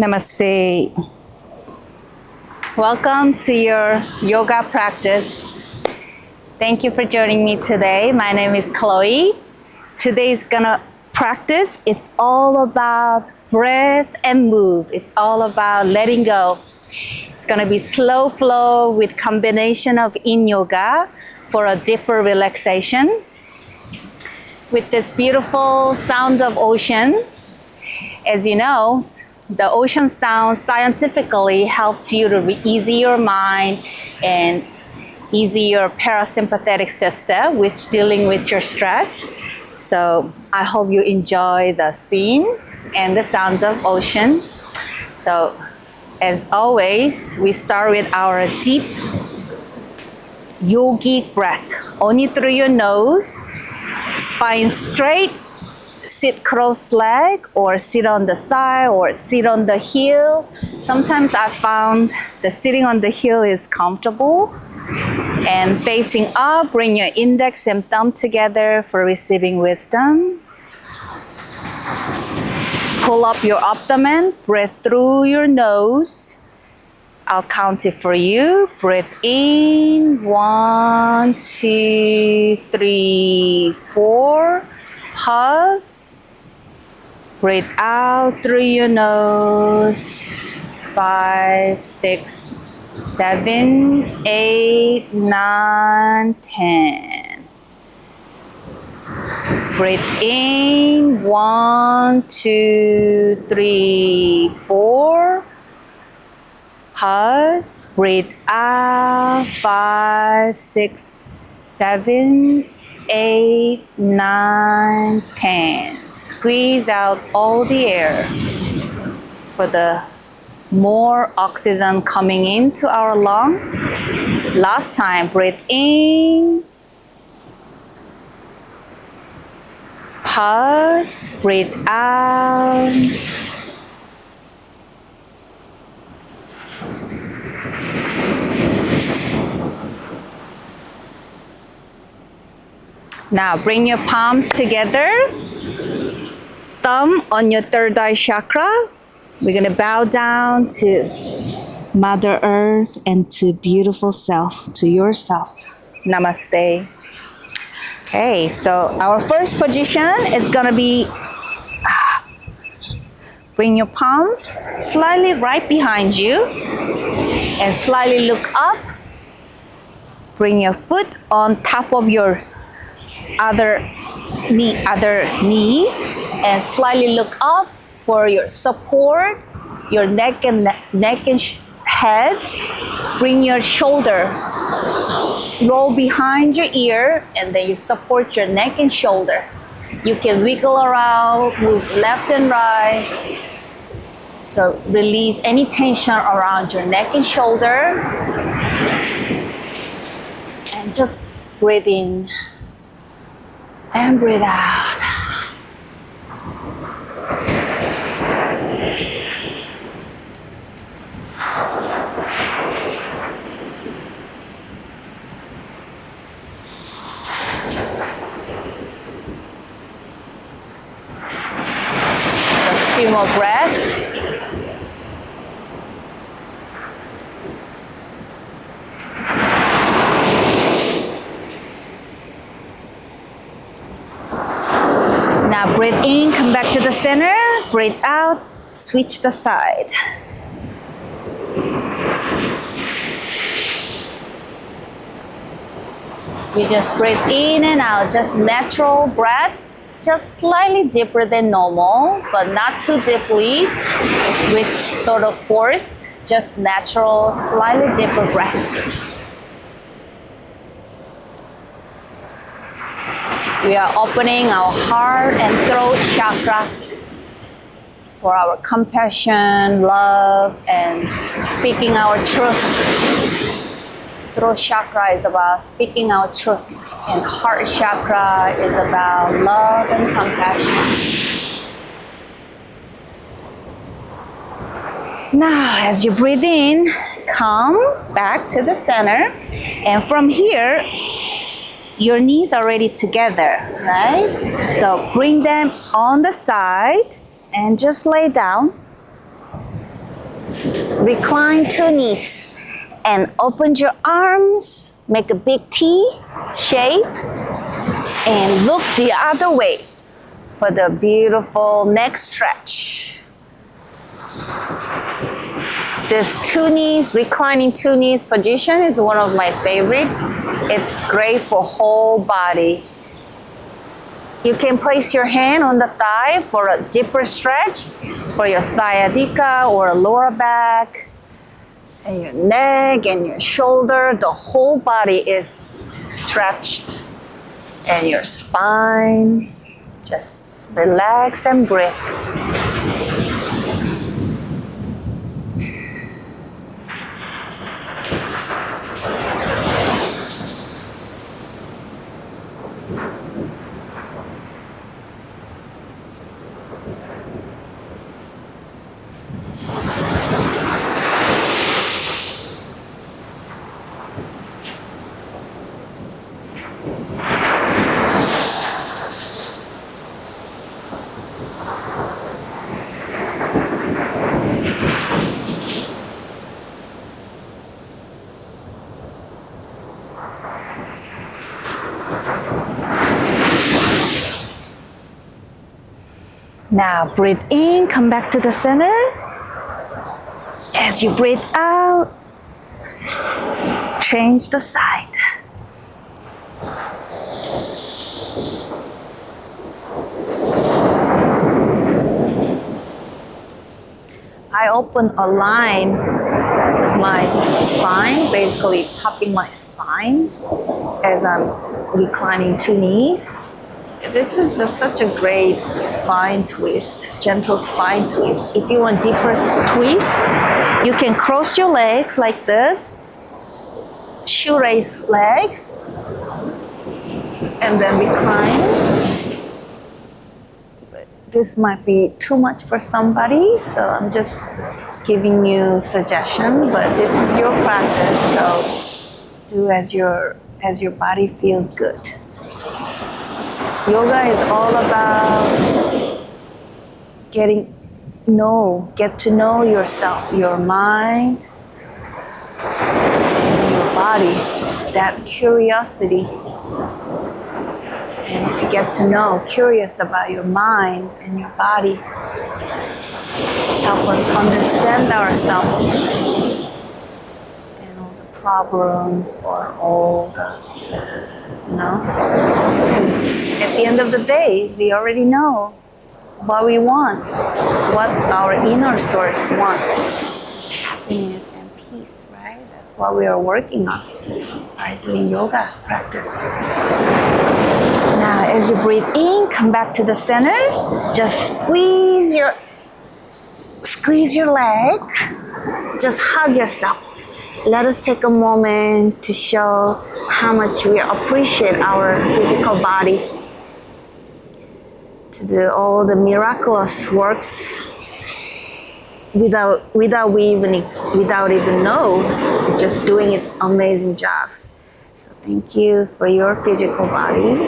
Namaste. Welcome to your yoga practice. Thank you for joining me today. My name is Chloe. Today's gonna practice. It's all about breath and move. It's all about letting go. It's gonna be slow flow with combination of yin yoga for a deeper relaxation. With this beautiful sound of ocean. As you know, the ocean sound scientifically helps you to ease your mind and ease your parasympathetic system, which dealing with your stress. So I hope you enjoy the scene and the sound of ocean. So as always, we start with our deep yogic breath. Only through your nose, spine straight. Sit cross-legged or sit on the side or sit on the heel. Sometimes I found the sitting on the heel is comfortable. And facing up, bring your index and thumb together for receiving wisdom. Pull up your abdomen, breathe through your nose. I'll count it for you. Breathe in, 1, 2, 3, 4. Pause. Breathe out through your nose. 5, 6, 7, 8, 9, 10. Breathe in. 1, 2, 3, 4. Pause. Breathe out. 5, 6, 7, 8, 9, 10. Squeeze out all the air for the more oxygen coming into our lung. Last time, breathe in. Pause, breathe out. Now bring your palms together, thumb on your third eye chakra. We're gonna bow down to Mother Earth and to beautiful self, to yourself. Namaste. Okay, so our first position is gonna be, bring your palms slightly right behind you and slightly look up. Bring your foot on top of your other knee, and slightly look up for your support, your neck and head. Bring your shoulder, roll behind your ear, and then you support your neck and shoulder. You can wiggle around, move left and right. So release any tension around your neck and shoulder. And just breathe in. And breathe out. Just a few more breaths. Now breathe in, come back to the center. Breathe out, switch the side. We just breathe in and out, just natural breath, just slightly deeper than normal, but not too deeply, which sort of forced, just natural, slightly deeper breath. We are opening our heart and throat chakra for our compassion, love, and speaking our truth. Throat chakra is about speaking our truth, and heart chakra is about love and compassion. Now, as you breathe in, come back to the center, and from here, your knees are already together, right? So bring them on the side and just lay down. recline to knees and open your arms, make a big T shape, and look the other way for the beautiful neck stretch. This reclining two knees position is one of my favorite. It's great for whole body. You can place your hand on the thigh for a deeper stretch for your sciatica or lower back, and your neck and your shoulder. The whole body is stretched, and your spine. Just relax and breathe. Now breathe in, come back to the center. As you breathe out, change the side. I open a line my spine, basically popping my spine as I'm reclining two knees. This is just such a great spine twist, gentle spine twist. If you want deeper twist, you can cross your legs like this, shoelace legs, and then recline. But this might be too much for somebody, so I'm just giving you suggestion, but this is your practice, so do as your body feels good. Yoga is all about get to know yourself, your mind, and your body, that curiosity. And to get to know, curious about your mind and your body, help us understand ourselves and all the problems or all the, because at the end of the day, we already know what we want, what our inner source wants. Just happiness and peace, right? That's what we are working on by doing yoga practice. Now, as you breathe in, come back to the center. Just squeeze your leg. Just hug yourself. Let us take a moment to show how much we appreciate our physical body, to do all the miraculous works without even know, just doing its amazing jobs. So thank you for your physical body.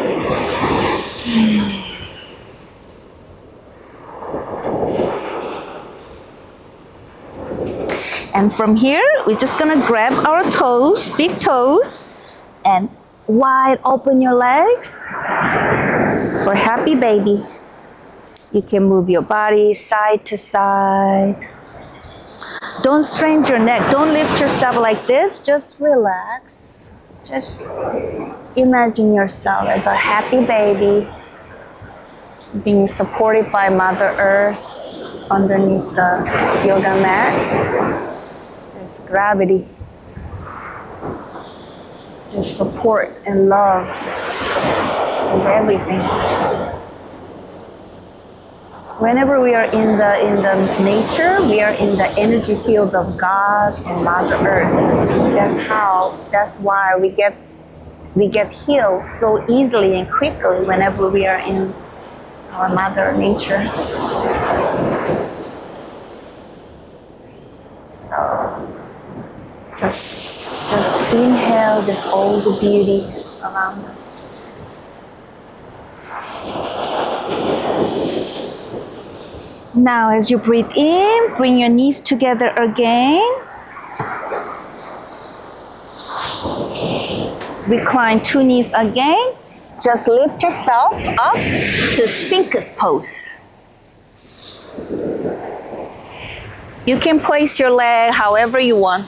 And from here, we're just gonna grab our toes, big toes, and wide open your legs for happy baby. You can move your body side to side. Don't strain your neck. Don't lift yourself like this. Just relax. Just imagine yourself as a happy baby being supported by Mother Earth underneath the yoga mat. There's gravity. There's support and love over everything. Whenever we are in the nature, we are in the energy field of God and Mother Earth. That's why we get healed so easily and quickly whenever we are in our Mother Nature. So just inhale this all the beauty around us. Now, as you breathe in, bring your knees together again. Recline two knees again. Just lift yourself up to Sphinx pose. You can place your leg however you want.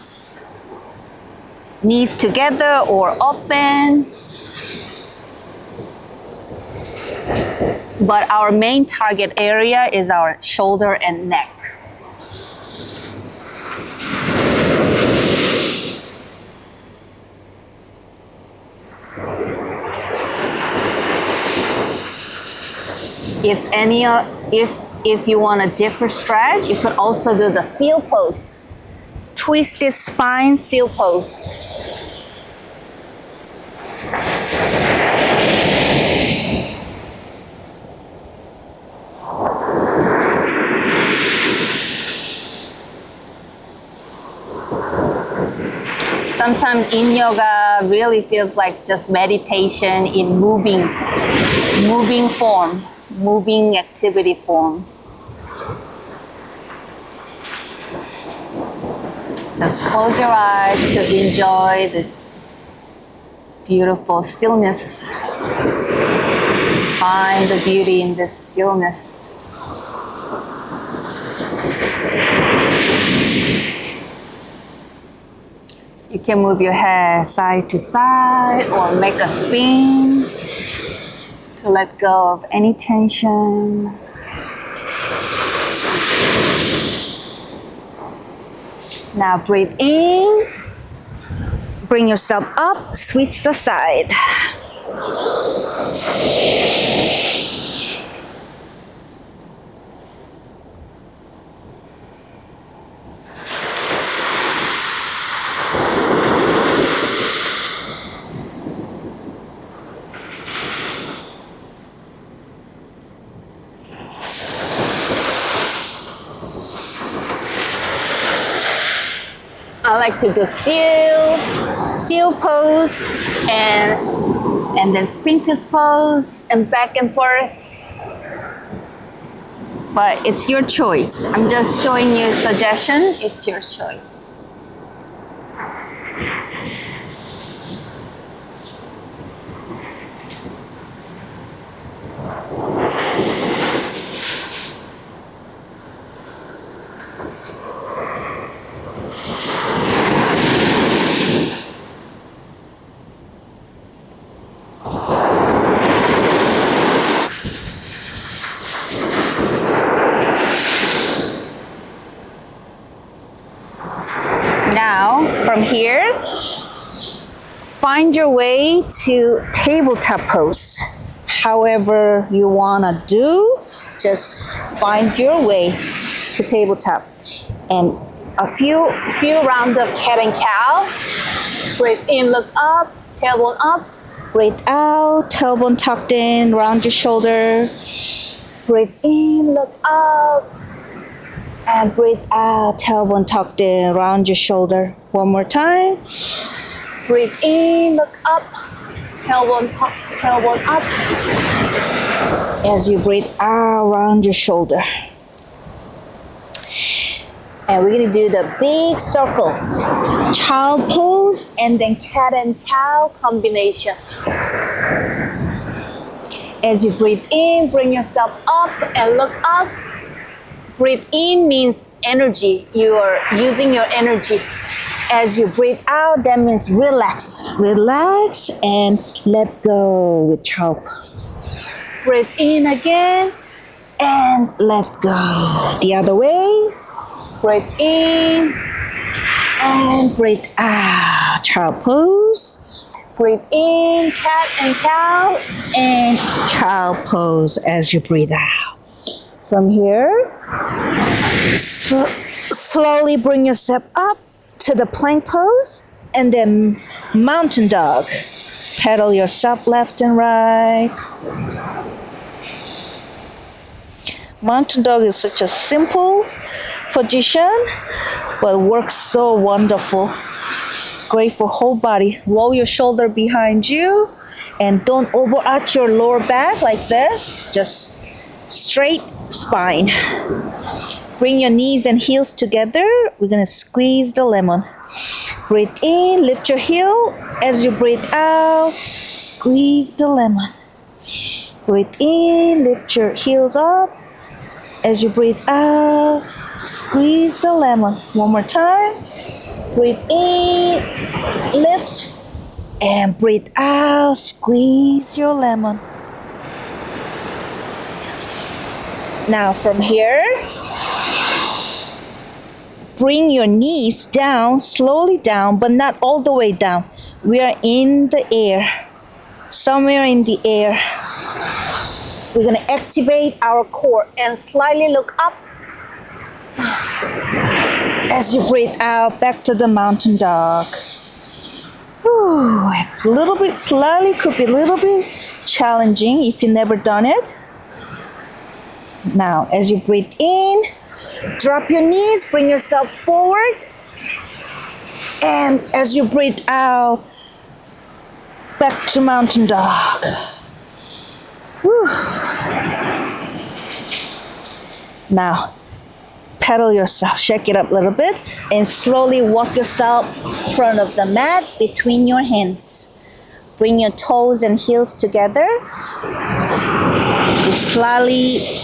Knees together or open. But our main target area is our shoulder and neck. If you want a different stretch, you could also do the seal pose. Twist this spine, seal pose. Sometimes in yoga really feels like just meditation in moving form, moving activity form. Just close your eyes to enjoy this beautiful stillness. Find the beauty in this stillness. You can move your head side to side or make a spin to let go of any tension. Now breathe in, bring yourself up, switch the side. I like to do seal pose and then Sphinx pose and back and forth. But it's your choice. I'm just showing you a suggestion. It's your choice. Now, from here, find your way to tabletop pose. However you wanna do, just find your way to tabletop. And a few rounds of cat and cow. Breathe in, look up, tailbone up. Breathe out, tailbone tucked in, round your shoulder. Breathe in, look up. And breathe out, tailbone tucked in, round your shoulder. One more time. Breathe in, look up, tailbone up. As you breathe out, round your shoulder. And we're gonna do the big circle. Child pose and then cat and cow combination. As you breathe in, bring yourself up and look up. Breathe in means energy. You are using your energy. As you breathe out, that means relax. Relax and let go with child pose. Breathe in again and let go. The other way. Breathe in and breathe out. Child pose. Breathe in, cat and cow, and child pose as you breathe out. From here, slowly bring yourself up to the plank pose and then mountain dog. Pedal yourself left and right. Mountain dog is such a simple position, but works so wonderful. Great for whole body. Roll your shoulder behind you and don't overarch your lower back like this. Just straight spine. Bring your knees and heels together. We're gonna squeeze the lemon. Breathe in, lift your heel. As you breathe out, squeeze the lemon. Breathe in, lift your heels up. As you breathe out, squeeze the lemon. One more time. Breathe in, lift, and breathe out, squeeze your lemon. Now from here, bring your knees down, slowly down, but not all the way down. We are in the air, somewhere in the air. We're gonna activate our core and slightly look up. As you breathe out, back to the mountain dog. Whew, it's a little bit slightly, could be a little bit challenging if you've never done it. Now, as you breathe in, drop your knees, bring yourself forward. And as you breathe out, back to mountain dog. Whew. Now, pedal yourself, shake it up a little bit, and slowly walk yourself in front of the mat between your hands. Bring your toes and heels together. You slowly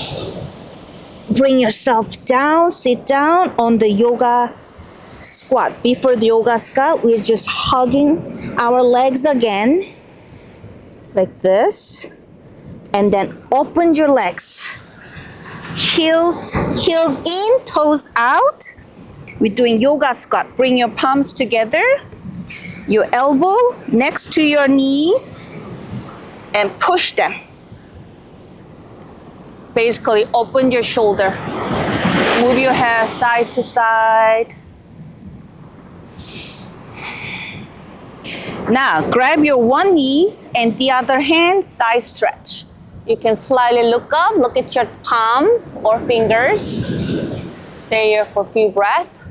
bring yourself down, sit down on the yoga squat. Before the yoga squat, we're just hugging our legs again, like this. And then open your legs. Heels in, toes out. We're doing yoga squat. Bring your palms together. Your elbow next to your knees and push them. Basically, open your shoulder. Move your head side to side. Now, grab your one knees and the other hand, side stretch. You can slightly look up, look at your palms or fingers. Stay here for a few breaths.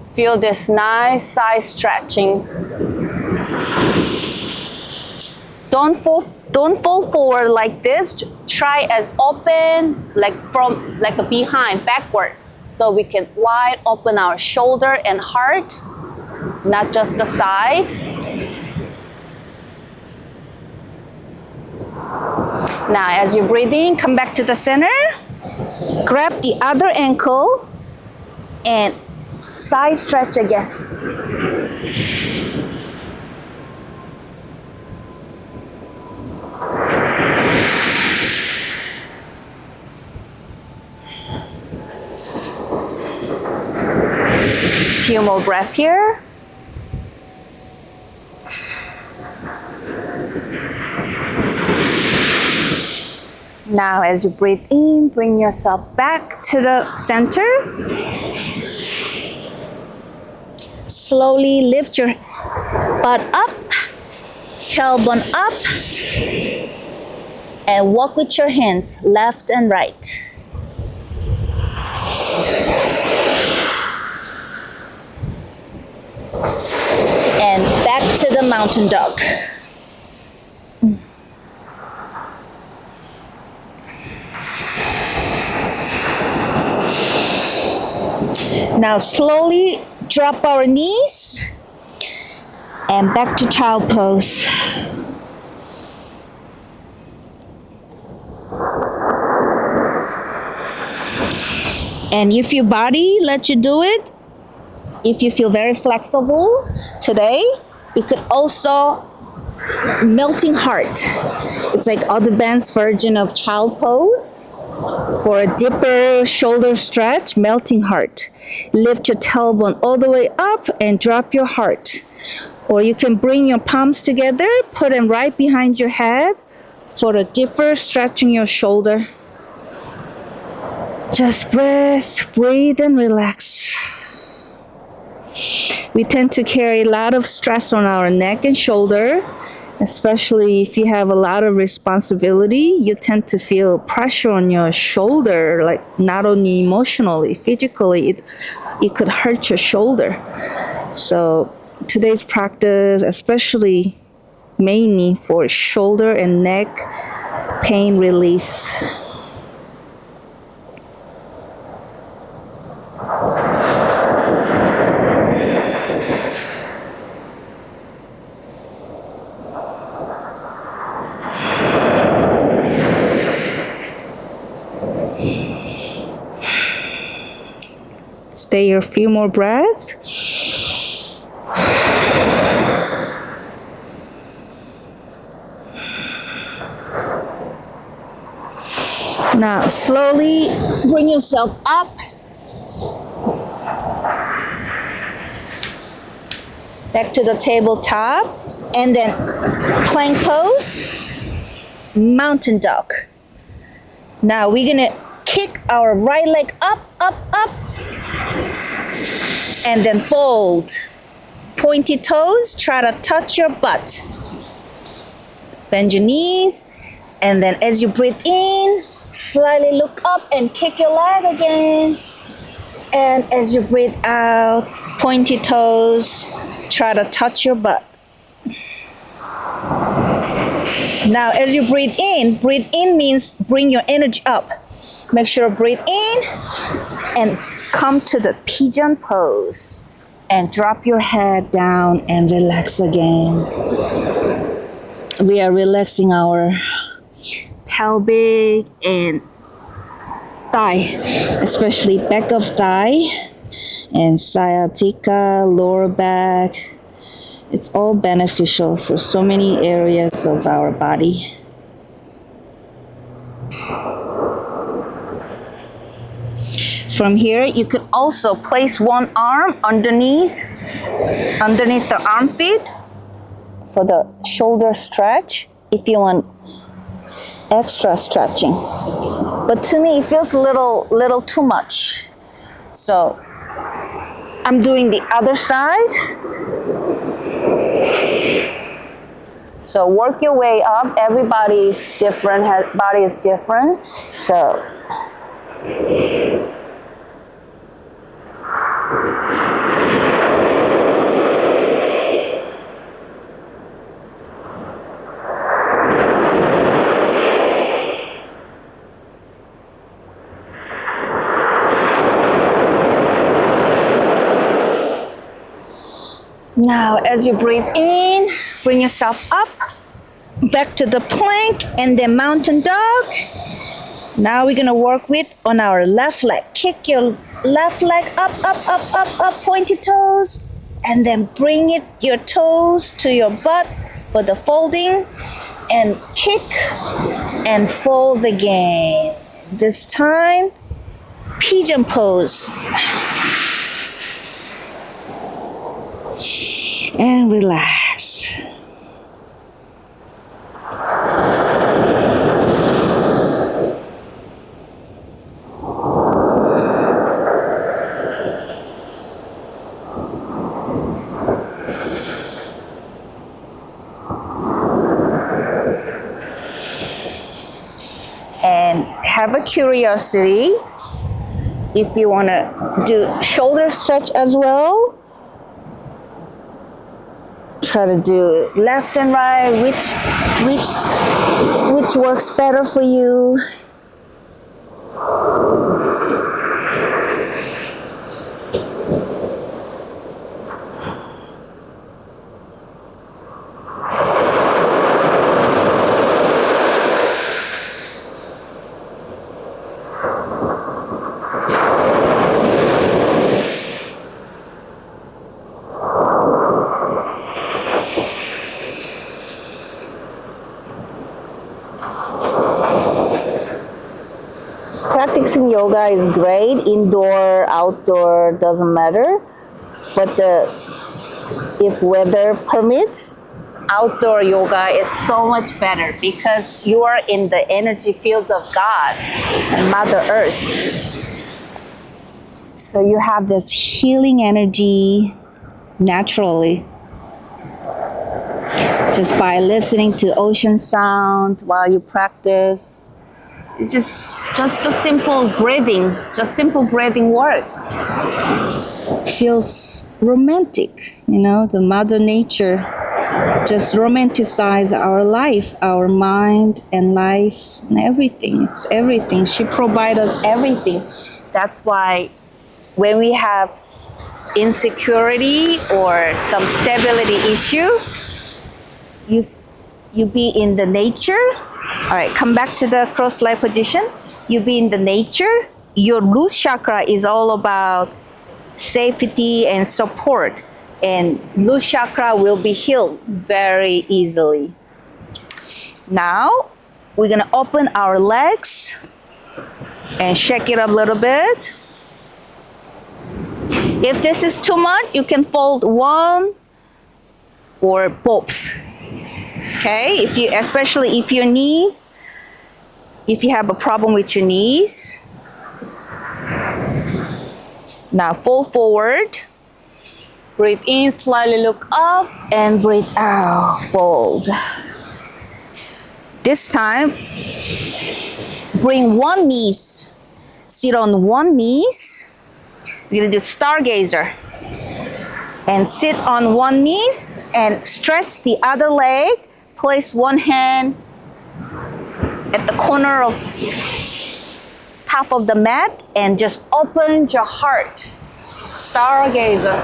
Feel this nice side stretching. Don't fall forward like this. Try as open, like a behind, backward. So we can wide open our shoulder and heart, not just the side. Now, as you breathe in, come back to the center. Grab the other ankle and side stretch again. Few more breaths here. Now, as you breathe in, bring yourself back to the center. Slowly lift your butt up, tailbone up, and walk with your hands left and right. And back to the mountain dog. Now slowly drop our knees and back to child pose. And if your body lets you do it, if you feel very flexible today, you could also melting heart. It's like Audubon's version of child pose. For a deeper shoulder stretch, melting heart. Lift your tailbone all the way up and drop your heart. Or you can bring your palms together, put them right behind your head for a deeper stretching your shoulder. Just breathe and relax. We tend to carry a lot of stress on our neck and shoulder. Especially if you have a lot of responsibility, you tend to feel pressure on your shoulder, like not only emotionally, physically, it could hurt your shoulder. So today's practice, especially mainly for shoulder and neck pain release. Stay here a few more breaths. Now slowly bring yourself up. Back to the tabletop. And then plank pose, mountain dog. Now we're gonna kick our right leg up, up, up. And then fold. Pointy toes, try to touch your butt. Bend your knees. And then as you breathe in, slightly look up and kick your leg again. And as you breathe out, pointy toes, try to touch your butt. Now as you breathe in means bring your energy up. Make sure to breathe in and come to the pigeon pose. And drop your head down and relax again. We are relaxing our pelvic and thigh, especially back of thigh and sciatica, lower back. It's all beneficial for so many areas of our body. From here, you could also place one arm underneath the armpit for the shoulder stretch if you want extra stretching. But to me, it feels a little too much. So I'm doing the other side. So work your way up. Everybody's different, body is different. So now, as you breathe in, bring yourself up, back to the plank, and then mountain dog. Now we're gonna work on our left leg. Kick your left leg up, up, up, up, up, pointy toes, and then bring your toes to your butt for the folding, and kick and fold again. This time, pigeon pose. And relax. And have a curiosity if you want to do shoulder stretch as well. Try to do left and right, which works better for you. Practicing yoga is great, indoor, outdoor, doesn't matter. But if weather permits, outdoor yoga is so much better because you are in the energy fields of God and Mother Earth. So you have this healing energy naturally. Just by listening to ocean sound while you practice. Just the simple breathing work. Feels romantic, the Mother Nature just romanticize our life, our mind and life and everything. It's everything. She provides us everything. That's why when we have insecurity or some stability issue, you be in the nature. All right, come back to the cross-leg position. You be in the nature. Your root chakra is all about safety and support, and root chakra will be healed very easily. Now we're gonna open our legs and shake it up a little bit. If this is too much, you can fold one or both. Okay, especially if your knees, if you have a problem with your knees. Now fold forward. Breathe in, slightly look up, and breathe out, fold. This time, bring one knee, sit on one knee. We're gonna do stargazer. And sit on one knee and stretch the other leg. Place one hand at the corner of top of the mat and just open your heart. Stargazer.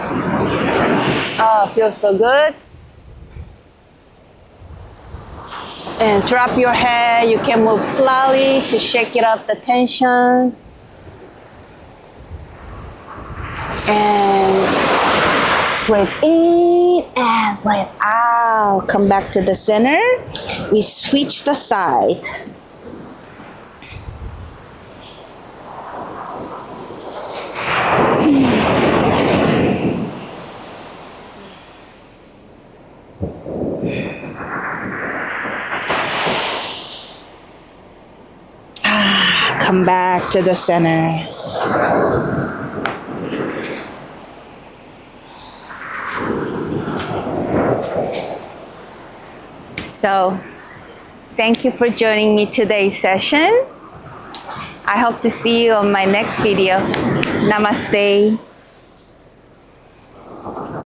Oh, feels so good. And drop your head. You can move slowly to shake it up the tension. And breathe in and breathe out. Come back to the center. We switch the side. Come back to the center. So, thank you for joining me today's session. I hope to see you on my next video. Namaste.